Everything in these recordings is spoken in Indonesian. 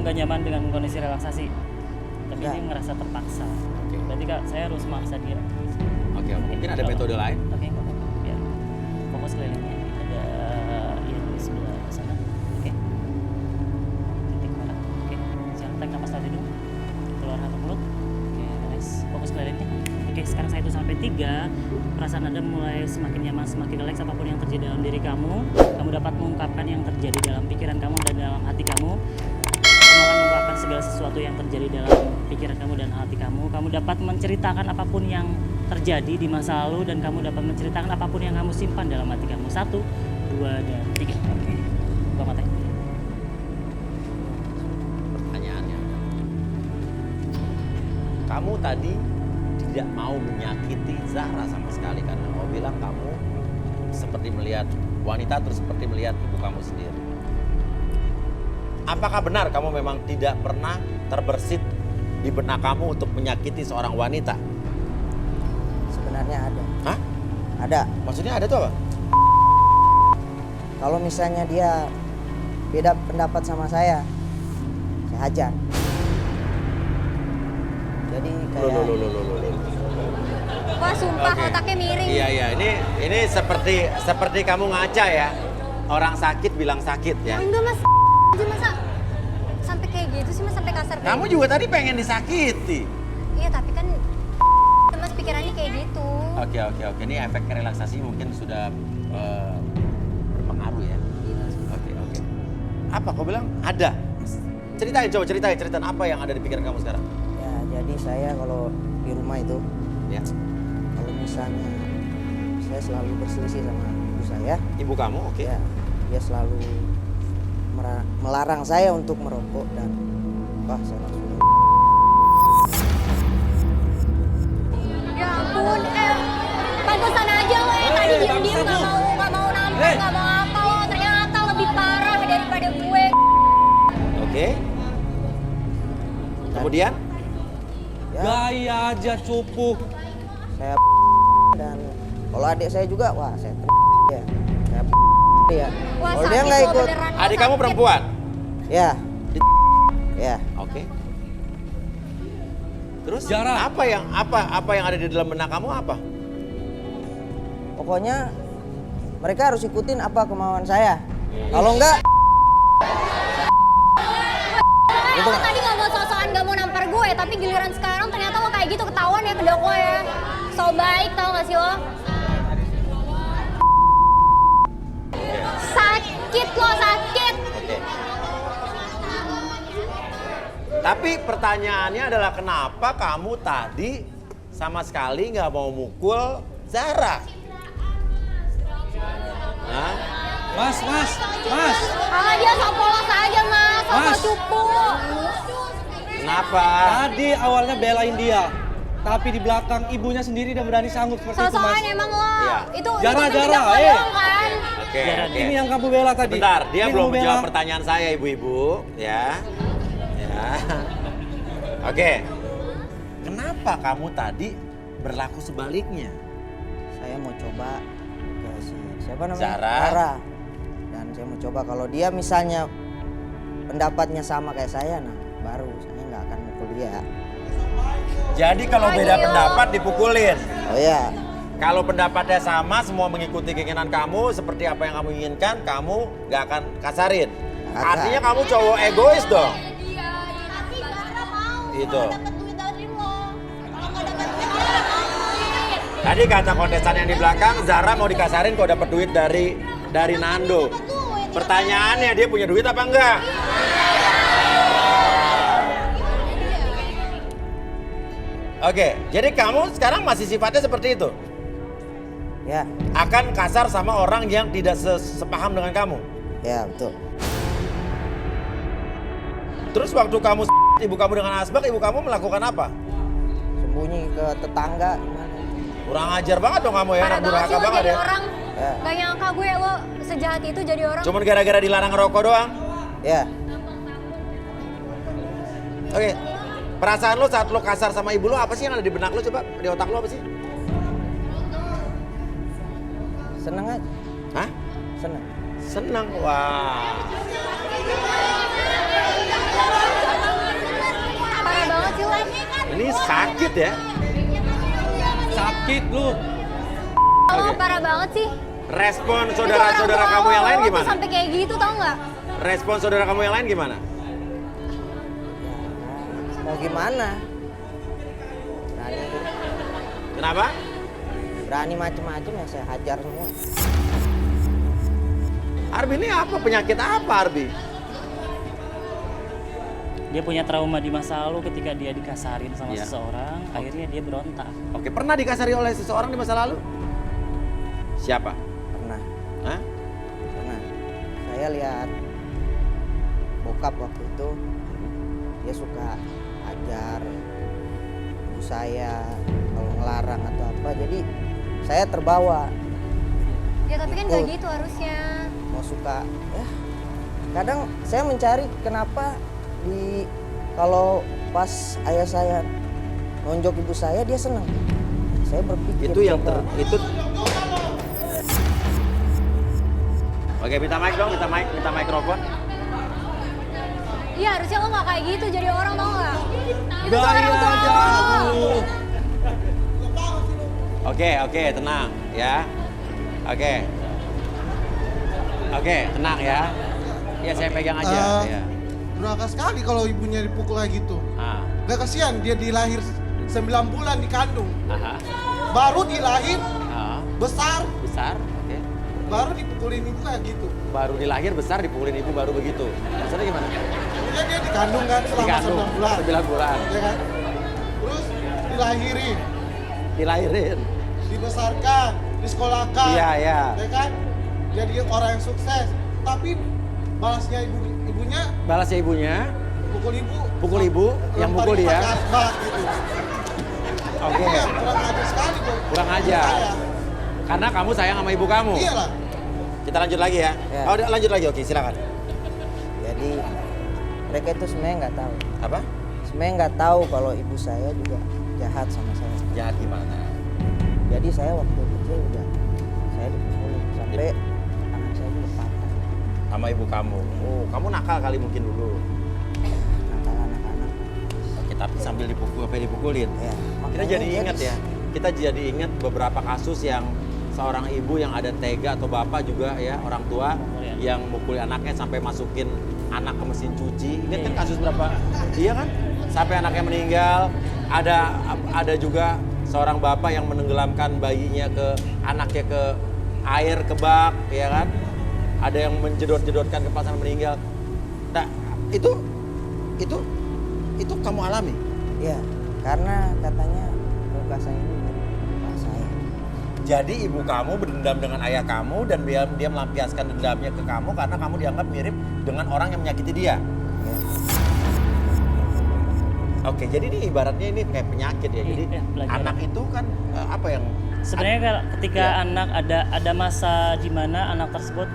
nggak nyaman dengan kondisi relaksasi. Tapi Ya. dia ngerasa terpaksa. Oke. Berarti Kak, saya harus maksa dia. Oke, mungkin ada metode lain. Oke, nggak apa-apa. Biar fokus kelilingnya. Ada yang di sebelah sana. Oke. Titik merah. Oke. Sekarang tarik nafas tadi dulu. Keluar satu mulut. Oke, relax. Fokus kelilingnya. Oke, sekarang 1 sampai 3. Perasaan Anda mulai semakin nyaman, semakin relax. Apapun yang terjadi dalam diri kamu, kamu dapat mengungkapkan yang terjadi dalam pikiran kamu dan dalam hati kamu. Kamu akan mengungkapkan segala sesuatu yang terjadi dalam pikiran kamu dan hati kamu. Kamu dapat menceritakan apapun yang terjadi di masa lalu dan kamu dapat menceritakan apapun yang kamu simpan dalam hati kamu. 1, 2, dan 3. Oke. Buka mata. Pertanyaannya, kamu tadi tidak mau menyakiti Zahra sama sekali karena kamu bilang kamu seperti melihat wanita terus seperti melihat ibu kamu sendiri. Apakah benar kamu memang tidak pernah terbersit di benak kamu untuk menyakiti seorang wanita? Sebenarnya ada. Hah? Ada. Maksudnya ada tuh apa? Kalau misalnya dia beda pendapat sama saya hajar. Jadi kayak Loh. Wah sumpah Oke. otaknya miring. Iya, ini seperti kamu ngaca ya. Orang sakit bilang sakit ya. Oh, enggak mas, aja masa sampai kayak gitu sih mas, sampai kasar kayak Kamu gitu. juga tadi pengen disakiti. Iya tapi kan mas pikirannya kayak gitu. Oke. Ini efek relaksasi mungkin sudah berpengaruh ya. Oke. Apa kau bilang? Ada. Ceritain apa yang ada di pikiran kamu sekarang? ya jadi saya kalau di rumah itu Ya. kalau misalnya saya selalu berselisih sama ibu saya, Ibu kamu, oke. ya dia selalu melarang saya untuk merokok dan saya langsung Ya ampun, pantesan aja lo tadi diem-diem gak mau nampar, gak mau apa lo. Ternyata lebih parah daripada gue. Oke. Kemudian? ya Gaya aja cupu. saya dan kalau adik saya juga saya ya saya ya Wah kalau dia sakit nggak lo ikut beneran. lo Adik kamu sakit. perempuan? ya ya Oke. Terus Zahra. apa yang ada di dalam benak kamu apa? pokoknya mereka harus ikutin apa kemauan saya. Kalau enggak Lo tadi gak mau sosokan gak mau nampar gue, tapi giliran sekarang ternyata lo kayak gitu ketahuan ya kedok lo ya. So baik tau gak sih lo? Sakit lo, sakit. Oke. Tapi pertanyaannya adalah kenapa kamu tadi sama sekali nggak mau mukul Zahra? Hah? Mas. Ah dia sok polos aja mas, sok Mas. cupu. Kenapa? Tadi awalnya belain dia. Tapi di belakang ibunya sendiri udah berani sanggup seperti itu, Mas. Sosokan emang lo. Iya. Itu Zahra, kan tidak Zahra, lo doang kan. Oke. Ini yang kamu bela tadi. Bentar, dia Ini belum kamu bela. menjawab pertanyaan saya, ibu-ibu, ya. Oke. Kenapa kamu tadi berlaku sebaliknya? saya mau coba ke siapa namanya Zahra. dan saya mau coba kalau dia misalnya pendapatnya sama kayak saya, nah baru saya nggak akan mukul dia. Jadi kalau beda Ayo. pendapat dipukulin. Oh ya, Kalau pendapatnya sama, semua mengikuti keinginan kamu seperti apa yang kamu inginkan, kamu nggak akan kasarin. Nggak akan. Artinya kamu cowok egois dong. Tapi Zahra mau. Itu. Dapat duit dari lo. Kalau nggak dapat duit dia nggak mau. Tadi kata kontestan yang di belakang, Zahra mau dikasarin kalau dapat duit dari Nando. Pertanyaannya dia punya duit apa enggak? Oke, jadi kamu sekarang masih sifatnya seperti itu? ya, Akan kasar sama orang yang tidak sepaham dengan kamu? ya betul. Terus waktu kamu ibu kamu dengan asbak, ibu kamu melakukan apa? Sembunyi ke tetangga gimana? Kurang ajar banget dong kamu ya, Parah anak banget durhaka sih lo banget jadi ya. orang. Ya. Gak nyangka gue lo sejahat itu jadi orang. Cuman gara-gara dilarang ngerokok doang? Ya, Oke, perasaan lo saat lo kasar sama ibu lo apa sih yang ada di benak lo, coba di otak lo apa sih? seneng aja, Hah? Iya. seneng. Senang, wah. sakit ya. Sakit lu. Lo parah banget sih. Respon Itu saudara-saudara orang tua kamu yang lo, lain lo tuh gimana? sampai kayak gitu tau nggak? Respon saudara kamu yang lain gimana? Mau gimana? Berani, Kenapa? berani macem-macem ya saya hajar semua. Arbi ini apa? Penyakit apa Arbi? Dia punya trauma di masa lalu ketika dia dikasarin sama Iya. seseorang, akhirnya dia berontak. Oke, pernah dikasari oleh seseorang di masa lalu? Siapa? Pernah, Hah? pernah. Saya lihat bokap waktu itu, dia suka ajar ibu saya kalau ngelarang atau apa. Jadi saya terbawa, Ya tapi kan nggak gitu harusnya. mau suka. Ya, kadang saya mencari kenapa kalau pas ayah saya nonjok ibu saya dia senang. Saya berpikir Itu yang coba, itu. Oke, minta mic dong, minta mikrofon. Iya harusnya lo nggak kayak gitu jadi orang tau nggak? Itu tuh Gaya orang tua aja lo. lu. Oke, tenang ya. Oke, tenang ya. Ya saya pegang aja. Ya. Durhaka sekali kalau ibunya dipukul kayak gitu. Ah, Gak kasihan dia dilahir 9 bulan dikandung. aha, Baru dilahir ah, besar, besar. Oke. baru dipukulin ibu kayak gitu. Baru dilahir besar dipukulin ibu baru begitu. Maksudnya gimana? Maksudnya dia dikandung kan selama Dikandung 9 bulan. 9 bulan. Ya kan? Terus dilahirin, Dilahirin. dibesarkan, disekolahkan. Iya. Ya kan? Jadi orang yang sukses. Tapi balasnya ibunya Balasnya ibunya, pukul ibu. pukul ibu, yang mukul lemparin dia. pakai asbak gitu. Oke. Iya, kurang ajar sekali Bu. Kurang ajar. Saya. Karena kamu sayang sama ibu kamu. Iyalah. Kita lanjut lagi ya. Ya. Oh, udah lanjut lagi. Oke, silakan. jadi mereka itu sebenarnya nggak tahu. Apa? Sebenarnya nggak tahu kalau ibu saya juga jahat sama saya. Jahat gimana? Jadi saya waktu kecil juga saya dipukulin sampai anak saya juga patah. Sama ibu kamu. Oh, kamu nakal kali mungkin dulu. Nakal anak-anak. Oke, tapi sambil dipukulin. Ya, Kita makanya jadi dia ingat ya. Kita jadi ingat beberapa kasus yang seorang ibu yang ada tega atau bapak juga ya, orang tua yang mukul anaknya sampai masukin anak ke mesin cuci. Ingat kan kasus berapa? Iya kan? Sampai anaknya meninggal. Ada juga seorang bapak yang menenggelamkan bayinya anaknya ke air, ke bak, ya kan? Ada yang menjedot-jedotkan kepala sampai meninggal. Nah, itu kamu alami? Ya, karena katanya muka saya ini mirip muka saya. Jadi ibu kamu berdendam dengan ayah kamu dan dia melampiaskan dendamnya ke kamu karena kamu dianggap mirip dengan orang yang menyakiti dia. Ya, Oke, jadi ini ibaratnya ini kayak penyakit ya. Jadi Iya, pelajaran. anak itu kan apa yang Sebenarnya ketika Iya. anak ada masa di mana anak tersebut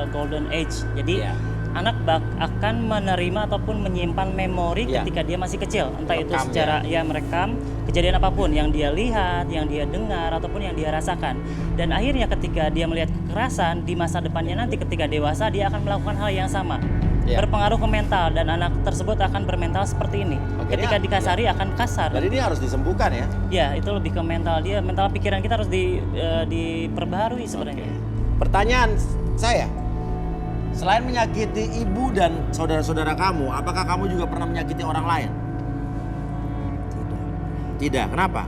golden age. Jadi Iya. anak akan menerima ataupun menyimpan memori Iya. ketika dia masih kecil. Entah itu Merekam, secara ya merekam kejadian apapun yang dia lihat, yang dia dengar ataupun yang dia rasakan. Dan akhirnya ketika dia melihat kekerasan di masa depannya nanti ketika dewasa dia akan melakukan hal yang sama. Iya. Berpengaruh ke mental dan anak tersebut akan bermental seperti ini. Oke, Ketika ini- dikasari akan kasar. Jadi ini harus disembuhkan ya. Ya, itu lebih ke mental dia, mental pikiran kita harus diperbaharui sebenarnya. Pertanyaan saya, selain menyakiti ibu dan saudara-saudara kamu, apakah kamu juga pernah menyakiti orang lain? tidak. Tidak. Kenapa?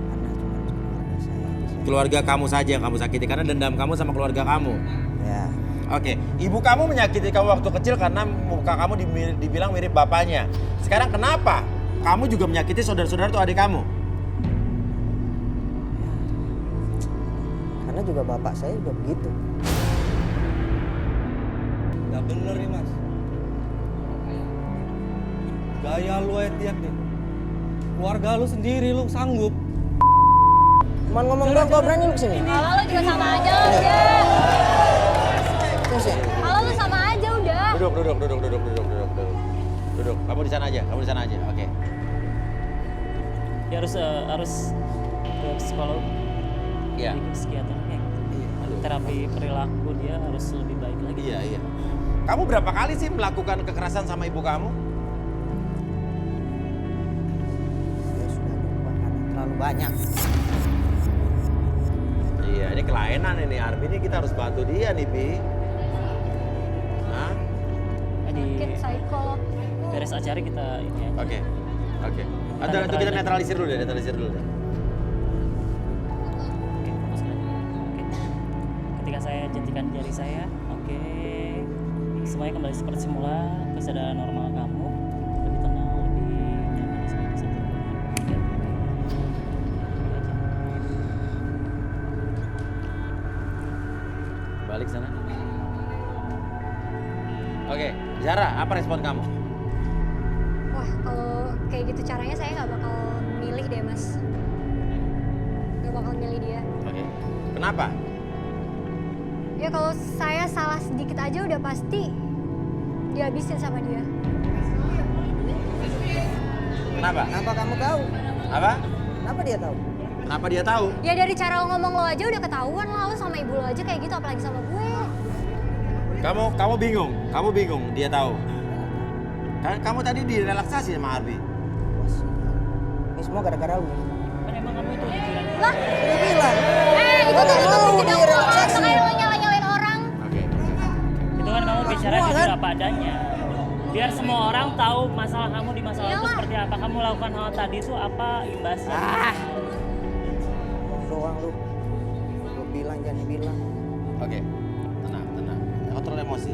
Karena cuma keluarga saya. Keluarga kamu saja yang kamu sakiti karena dendam kamu sama keluarga kamu. Ya, Oke, ibu kamu menyakiti kamu waktu kecil karena muka kamu dibilang mirip bapaknya. Sekarang kenapa kamu juga menyakiti saudara-saudara atau adik kamu? karena juga bapak saya juga begitu. Gak bener nih mas. Gaya lu aja tiap nih. Keluarga lu sendiri lu sanggup. Cuman ngomong doang, kok berani lu kesini? Kalau lo juga sama aja udah. Terus ya? Kalau lo sama aja udah. Duduk. Kamu di sana aja, Oke. Dia harus ke psikolog, Iya. ke psikiater, Aduh. terapi perilaku dia harus lebih baik lagi. Iya. Kamu berapa kali sih melakukan kekerasan sama ibu kamu? banyak. Iya, ini kelainan ini Arbi, ini kita harus bantu dia nih, Bi. Hah? Di Kayak psycho. beres acara kita ini aja. Oke. Oke. Kita Itu kita netralin. netralisir dulu deh, netralisir dulu deh. Oke, fokus lagi. Oke. Ketika saya jentikan jari saya, oke. Semuanya kembali seperti semula, kesadaran normal kamu. Lebih tenang, lebih nyaman di sini bisa terhubung. Oke. Ini aja. Balik sana. Oke, Zara, apa respon kamu? Wah, kalau kayak gitu caranya saya nggak bakal milih deh, Mas. Nggak bakal milih dia. Oke. Kenapa? Ya kalau saya salah sedikit aja udah pasti dihabisin sama dia. Kenapa? Kenapa kamu tahu? Apa? Kenapa dia tahu? Kenapa dia tahu? Ya dari cara lo ngomong lo aja udah ketahuan lah, lo sama ibu lo aja kayak gitu, apalagi sama gue. Kamu bingung dia tahu. Kan kamu tadi direlaksasi sama Arbi. Bos, ini semua gara-gara lu. Kan emang kamu itu jiran. Lah, Dia bilang. itu Gua tuh nggak mau kedok lo, direlaksasi. makanya lo nyala-nyalain orang. Oke. Itu kan kamu bicara Semua, jujur kan? apa adanya. Biar semua orang tahu masalah kamu di masa lalu itu Iyalah. seperti apa. Kamu lakukan hal tadi itu apa imbasnya. Ngomong doang lu. Lu bilang jangan dibilang. Oke. Tenang. Kontrol emosi.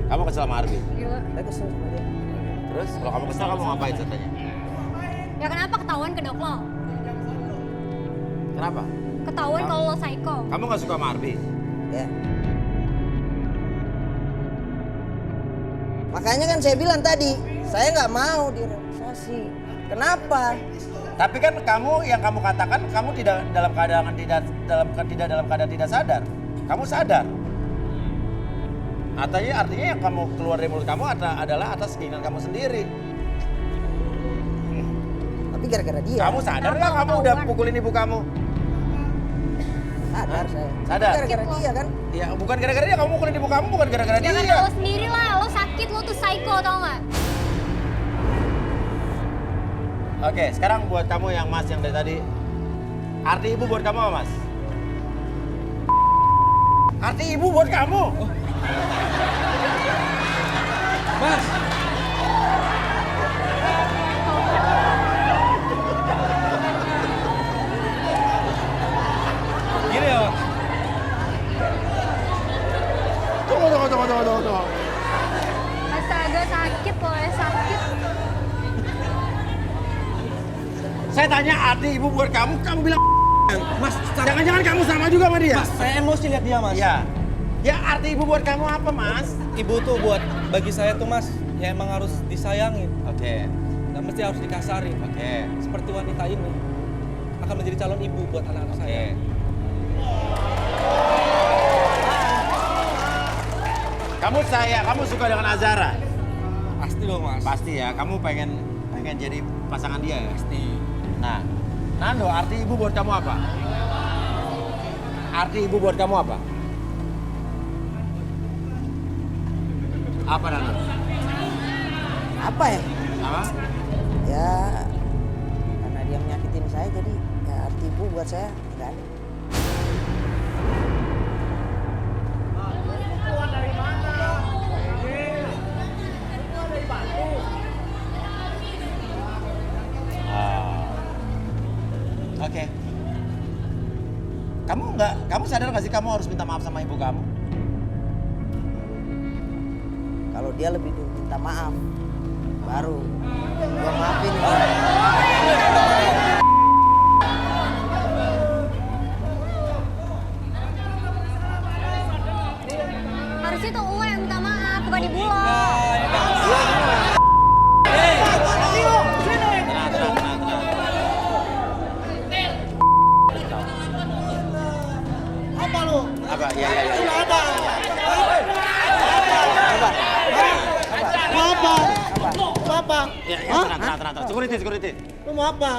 Kamu kesel sama Arbi. Gila. Saya kesel sama dia. Terus kalau kamu kesel kamu ngapain ceritanya? Ya kenapa ketahuan kedok lo? Kenapa? Ketahuan kalau lo psycho. Kamu nggak suka sama Arbi? Ya. Makanya kan saya bilang tadi, saya nggak mau direlaksasi. Kenapa? Tapi kan yang kamu katakan kamu tidak dalam keadaan tidak sadar. Kamu sadar. Artinya yang kamu keluar dari mulut kamu adalah atas keinginan kamu sendiri. Tapi gara-gara dia. Kamu sadar Kenapa nggak kamu udah ketahuan? pukulin ibu kamu? Sadar saya. Sadar? Gara-gara dia kan. Ya bukan gara-gara dia, kamu mukulin ibu kamu bukan gara-gara Ya dia. kan lo sendiri lah, lo sakit, lo tuh psycho tau gak? Oke, sekarang buat kamu yang Mas yang dari tadi. Arti ibu buat kamu apa, Mas? Arti ibu buat kamu? Mas, gini ya, Mas. Tunggu. Astaga sakit lo ya, sakit. Saya tanya arti ibu buat kamu bilang Mas, jangan-jangan kamu sama juga sama dia? Mas, saya emosi lihat dia, Mas. Ya. Ya arti ibu buat kamu apa, Mas? Ibu tuh bagi saya tuh, Mas, ya emang harus disayangin. Oke. Nggak mesti harus dikasarin. Oke. Seperti wanita ini akan menjadi calon ibu buat anak-anak saya. Kamu suka dengan Azara? Pasti dong, Mas. Pasti ya, kamu pengen jadi pasangan dia ya? Pasti. Nah, Nando, arti ibu buat kamu apa? Arti ibu buat kamu apa? Apa, Nando? Apa ya? Apa? Ya karena dia menyakitin saya jadi ya arti ibu buat saya nggak ada. Oke. Kamu sadar nggak sih kamu harus minta maaf sama ibu kamu? Kalau dia lebih dulu minta maaf, baru gua maafin. Harusnya tuh lo yang minta maaf, bukan ibu lo. Tenang. Apa lu? Apa? Ya. Lu apa? Lu apa? Lu apa? Ya, tenang. Security. Lu mau apa?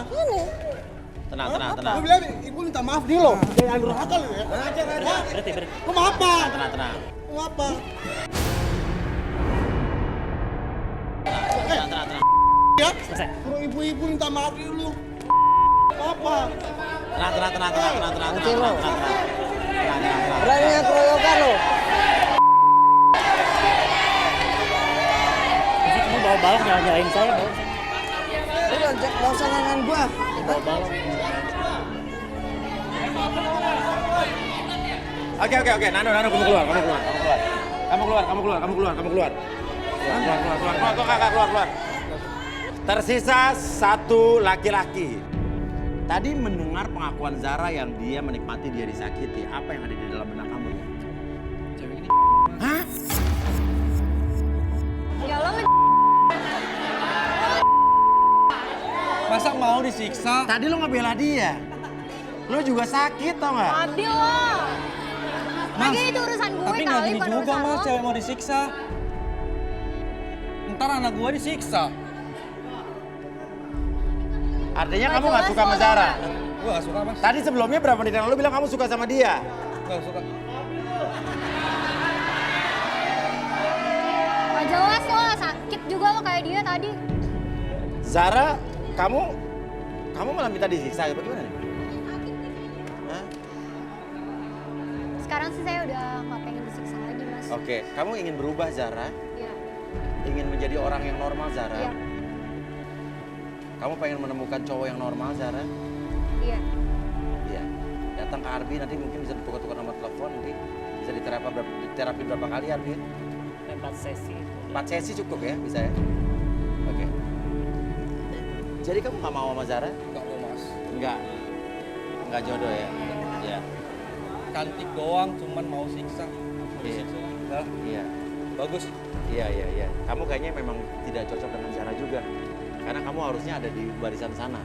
Tenang. Lu bilang ibu minta maaf di lo. Jangan durhaka lu ya. Berarti. Lu mau apa? Tenang. Lu mau apa? Tenang. Ya? Selesai. Suruh ibu-ibu minta maaf di lu. apa? Tenang. Nanti lo. Tenang. Beraninya keroyokan lo. Jadi kamu bawa balok nyalain saya, bawa Udah, nggak usah ngangan gua. balok. Oke. Nano, kamu keluar. Keluar. Tersisa satu laki-laki. Tadi mendengar pengakuan Zara yang dia menikmati dia disakiti. Apa yang ada di dalam benak kamu? Cewek ini Hah? Ya lo masa mau disiksa? Tadi lo ngebela dia. Lo juga sakit tau gak? Adil lo. Mas, Lagi itu urusan gue tapi nggak kali, gini bukan juga urusan mas, lo. cewek mau disiksa. Ntar anak gua disiksa. Artinya Nggak kamu gak jelas suka sama lo, Zara? Gua gak suka mas, Tadi sebelumnya berapa menit yang lalu bilang kamu suka sama dia? gak suka. Gak jelas lo, sakit juga lo kayak dia tadi. Zara, kamu malah minta disiksa, bagaimana nih? Hah? Sekarang sih saya udah gak pengen disiksa lagi mas. Oke, kamu ingin berubah Zara? Iya. Ingin menjadi orang yang normal Zara? Iya. Kamu pengen menemukan cowok yang normal Zara? Iya. Iya. Datang ke Arbi nanti mungkin bisa ditukar-tukar nomor telepon nanti bisa diterapi berapa kali Arbi? 4 sesi. 4 sesi cukup ya, bisa ya? Oke. Jadi kamu nggak mau sama Zara? Enggak kok mas. Enggak jodoh ya? Iya. Cantik doang, cuman mau siksa. Iya. Nah, Iya. bagus. Iya. Kamu kayaknya memang tidak cocok dengan Zara juga. Karena kamu harusnya ada di barisan sana.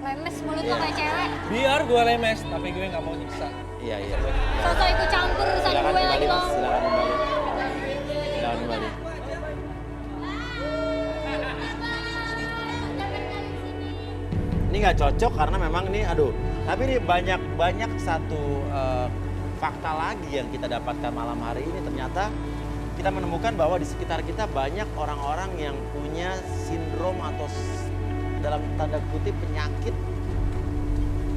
Lemes mulut lo kayak cewek. Biar gue lemes, tapi gue nggak mau nyiksa. Iya. Sosok ikut campur urusan Silakan gue lagi kembali, lo. Mas. Silakan kembali. Ini nggak cocok karena memang ini, aduh. Tapi ini banyak satu fakta lagi yang kita dapatkan malam hari ini. Ternyata kita menemukan bahwa di sekitar kita banyak orang-orang yang punya sindrom atau dalam tanda kutip penyakit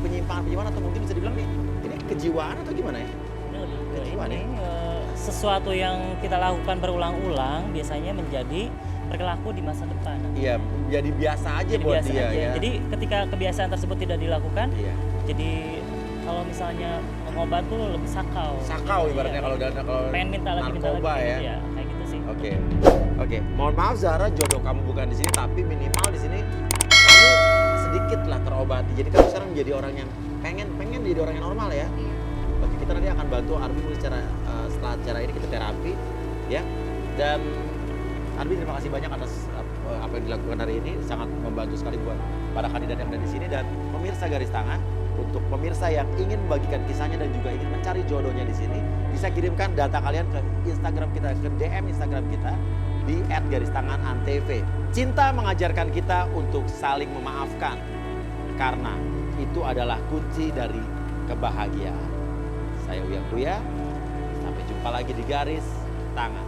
penyimpangan atau mungkin bisa dibilang nih ini kejiwaan atau gimana ya? Ini lebih ke Kejiwaan ini, ya? sesuatu yang kita lakukan berulang-ulang biasanya menjadi berlaku di masa depan. Iya, jadi biasa aja Jadi buat biasa dia aja. ya. Jadi ketika kebiasaan tersebut tidak dilakukan, Iya. jadi kalau misalnya ngobat tuh lebih sakau. Sakau ibaratnya Iya. kalau pengen minta lagi narkoba gitu ya. kayak gitu sih. Oke. Mohon maaf Zara, jodoh kamu bukan di sini, tapi minimal di sini kamu sedikit lah terobati. Jadi kamu sekarang menjadi orang yang pengen jadi orang yang normal ya. Iya. Oke, kita nanti akan bantu Arbi secara setelah acara ini kita terapi ya. Dan Arbi terima kasih banyak atas apa yang dilakukan hari ini, sangat membantu sekali buat para kandidat yang ada di sini dan pemirsa Garis Tangan. Untuk pemirsa yang ingin membagikan kisahnya dan juga ingin mencari jodohnya di sini, bisa kirimkan data kalian ke Instagram kita, ke DM Instagram kita di @garistanganantv. Cinta mengajarkan kita untuk saling memaafkan karena itu adalah kunci dari kebahagiaan. Saya Uya Kuya, sampai jumpa lagi di Garis Tangan.